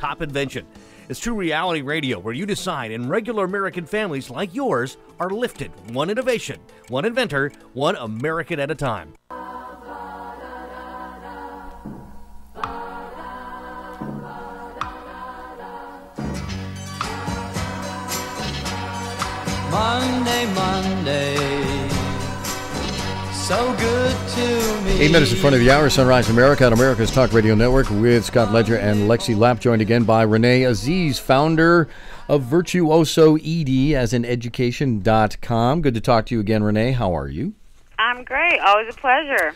top invention. It's True Reality Radio, where you decide and regular American families like yours are lifted one innovation, one inventor, one American at a time. Monday, so good to me. 8 minutes in front of the hour, Sunrise America on America's Talk Radio Network with Scott Ledger and Lexi Lapp, joined again by Renae Azziz, founder of Virtuoso ED as in education.com. Good to talk to you again, Renae. How are you? I'm great. Always a pleasure.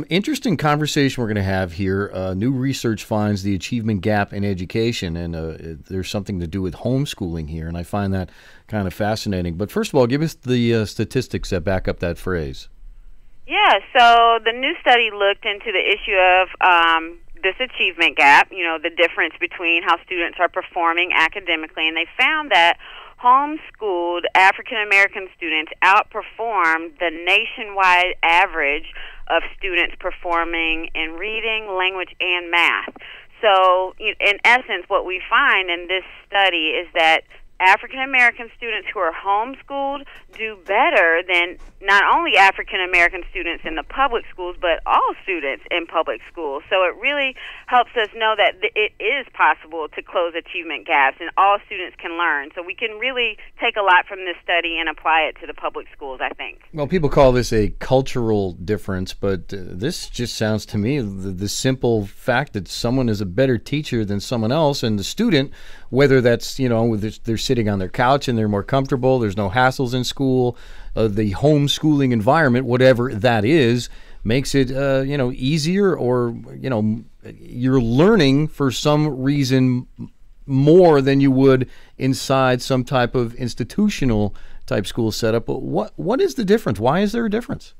Interesting conversation we're going to have here. New research finds the achievement gap in education, and there's something to do with homeschooling here, and I find that kind of fascinating. But first of all, give us the statistics that back up that phrase. Yeah, so the new study looked into the issue of this achievement gap, the difference between how students are performing academically, and they found that homeschooled African-American students outperformed the nationwide average of students performing in reading, language, and math. So, in essence, what we find in this study is that African-American students who are homeschooled do better than not only African-American students in the public schools, but all students in public schools. So it really helps us know that it is possible to close achievement gaps, and all students can learn. So we can really take a lot from this study and apply it to the public schools, I think. Well, people call this a cultural difference, but this just sounds to me the simple fact that someone is a better teacher than someone else, and the student, whether that's, they're sitting on their couch and they're more comfortable, there's no hassles in school, the homeschooling environment, whatever that is, makes it, easier, or, you're learning for some reason more than you would inside some type of institutional type school setup. But what is the difference? Why is there a difference?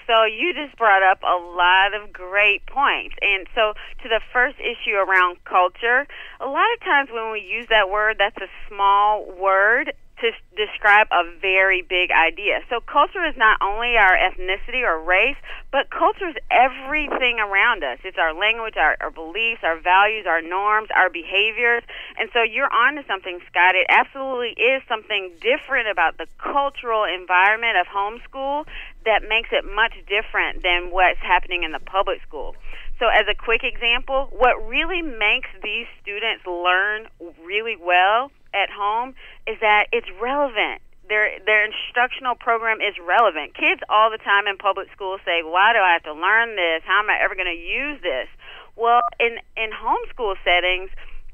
So you just brought up a lot of great points. And so to the first issue around culture, a lot of times when we use that word, that's a small word to describe a very big idea. So culture is not only our ethnicity or race, but culture is everything around us. It's our language, our beliefs, our values, our norms, our behaviors. And so you're on to something, Scott. It absolutely is something different about the cultural environment of homeschool that makes it much different than what's happening in the public school. So as a quick example, what really makes these students learn really well at home is that it's relevant. Their instructional program is relevant. Kids all the time in public schools say, why do I have to learn this? How am I ever going to use this? Well, in homeschool settings,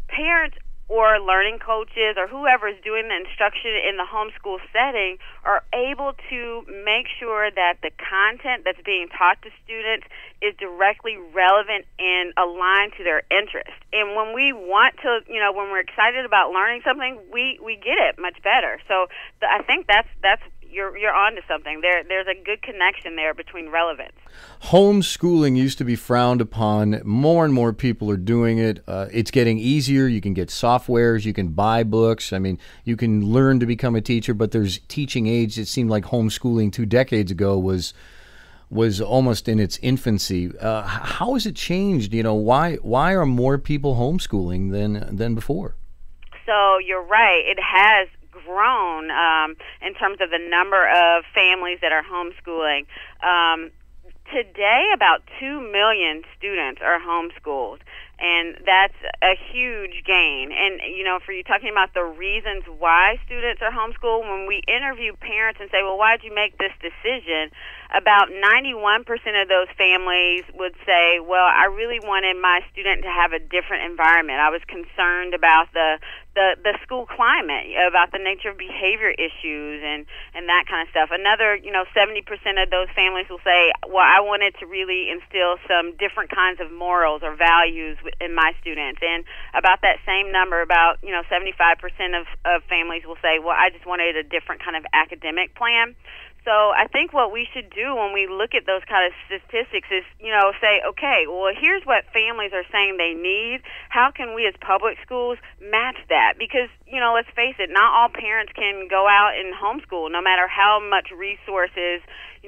parents or learning coaches or whoever is doing the instruction in the homeschool setting are able to make sure that the content that's being taught to students is directly relevant and aligned to their interest. And when we want to, when we're excited about learning something, we get it much better. So I think that's you're on to something. There's a good connection there between relevance. Homeschooling used to be frowned upon. More and more people are doing it. It's getting easier. You can get softwares. You can buy books. I mean, you can learn to become a teacher, but there's teaching aids. It seemed like homeschooling 2 decades ago was almost in its infancy. How has it changed? Why are more people homeschooling than before? So you're right. It has grown in terms of the number of families that are homeschooling. Today, about 2 million students are homeschooled, and that's a huge gain. And, for you talking about the reasons why students are homeschooled, when we interview parents and say, well, why did you make this decision? About 91% of those families would say, well, I really wanted my student to have a different environment. I was concerned about the school climate, about the nature of behavior issues and that kind of stuff. Another, 70% of those families will say, well, I wanted to really instill some different kinds of morals or values in my students. And about that same number, about, 75% of families will say, well, I just wanted a different kind of academic plan. So I think what we should do when we look at those kind of statistics is, say, okay, well, here's what families are saying they need. How can we as public schools match that? Because, let's face it, not all parents can go out and homeschool, no matter how much resources,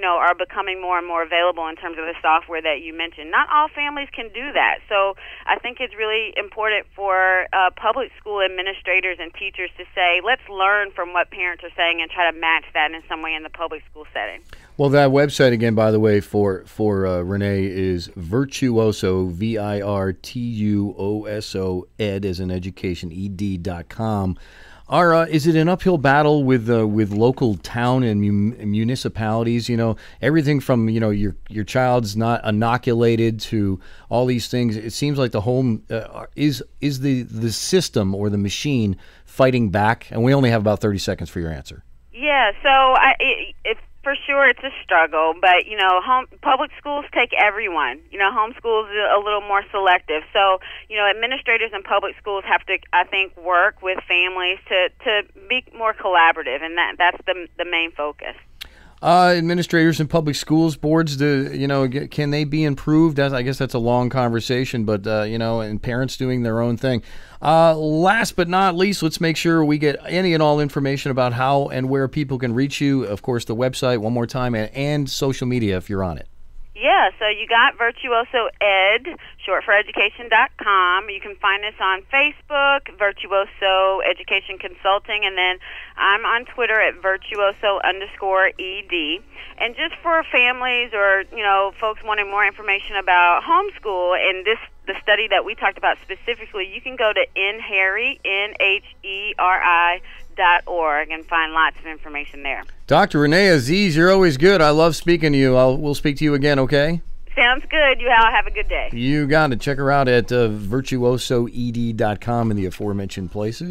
are becoming more and more available in terms of the software that you mentioned. Not all families can do that. So I think it's really important for public school administrators and teachers to say, let's learn from what parents are saying and try to match that in some way in the public school setting. Well, that website, again, by the way, for Renae is Virtuoso, Virtuoso, Ed as in education, ed.com. Is it an uphill battle with local town and municipalities? Everything from your child's not inoculated to all these things. It seems like the home is the system or the machine fighting back. And we only have about 30 seconds for your answer. Yeah, so for sure it's a struggle, but public schools take everyone. Homeschool is a little more selective. So administrators in public schools have to, I think, work with families to be more collaborative, and that's the main focus. Administrators in public schools boards, can they be improved? I guess that's a long conversation, but and parents doing their own thing. Last but not least, let's make sure we get any and all information about how and where people can reach you. Of course, the website one more time and social media if you're on it. Yeah, so you got Virtuoso Ed, short for education.com. You can find us on Facebook, Virtuoso Education Consulting, and then I'm on Twitter at Virtuoso_ED. And just for families or, folks wanting more information about homeschool and the study that we talked about specifically, you can go to NHERI.org and find lots of information there. Dr. Renae Azziz, you're always good. I love speaking to you. We'll speak to you again, okay? Sounds good. You all have a good day. You got it. Check her out at virtuosoed.com in the aforementioned places.